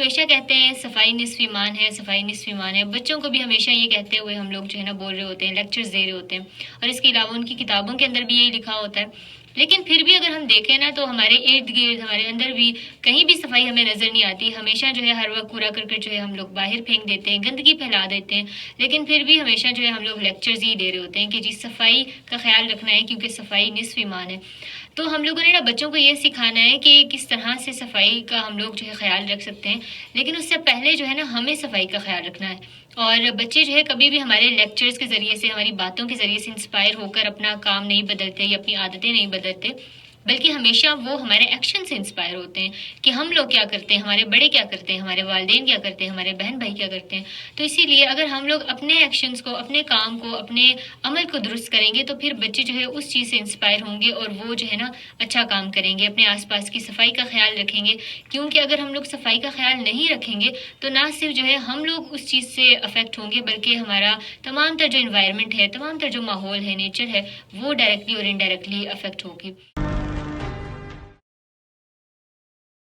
ہمیشہ کہتے ہیں صفائی نصف ایمان ہے، صفائی نصف ایمان ہے، بچوں کو بھی ہمیشہ یہ کہتے ہوئے ہم لوگ جو ہے نا بول رہے ہوتے ہیں، لیکچرز دے رہے ہوتے ہیں، اور اس کے علاوہ ان کی کتابوں کے اندر بھی یہی لکھا ہوتا ہے۔ لیکن پھر بھی اگر ہم دیکھیں نا تو ہمارے ارد گرد ہمارے اندر بھی کہیں بھی صفائی ہمیں نظر نہیں آتی، ہمیشہ جو ہے ہر وقت کوڑا کرکٹ جو ہے ہم لوگ باہر پھینک دیتے ہیں، گندگی پھیلا دیتے ہیں، لیکن پھر بھی ہمیشہ جو ہے ہم لوگ لیکچرز ہی دے رہے ہوتے ہیں کہ جی صفائی کا خیال رکھنا ہے کیونکہ صفائی نصف ایمان ہے۔ تو ہم لوگوں نے نا بچوں کو یہ سکھانا ہے کہ کس طرح سے صفائی کا ہم لوگ جو ہے خیال رکھ سکتے ہیں، لیکن اس سے پہلے جو ہے نا ہمیں صفائی کا خیال رکھنا ہے۔ اور بچے جو ہے کبھی بھی ہمارے لیکچرز کے ذریعے سے، ہماری باتوں کے ذریعے سے انسپائر ہو کر اپنا کام نہیں بدلتے یا اپنی عادتیں نہیں بدلتے، بلکہ ہمیشہ وہ ہمارے ایکشن سے انسپائر ہوتے ہیں کہ ہم لوگ کیا کرتے ہیں، ہمارے بڑے کیا کرتے ہیں، ہمارے والدین کیا کرتے ہیں، ہمارے بہن بھائی کیا کرتے ہیں۔ تو اسی لیے اگر ہم لوگ اپنے ایکشنز کو، اپنے کام کو، اپنے عمل کو درست کریں گے تو پھر بچے جو ہے اس چیز سے انسپائر ہوں گے اور وہ جو ہے نا اچھا کام کریں گے، اپنے آس پاس کی صفائی کا خیال رکھیں گے، کیونکہ اگر ہم لوگ صفائی کا خیال نہیں رکھیں گے تو نہ صرف جو ہے ہم لوگ اس چیز سے افیکٹ ہوں گے، بلکہ ہمارا تمام تر جو انوائرمنٹ ہے، تمام تر جو ماحول ہے، نیچر ہے، وہ ڈائریکٹلی اور انڈائریکٹلی افیکٹ ہوگی۔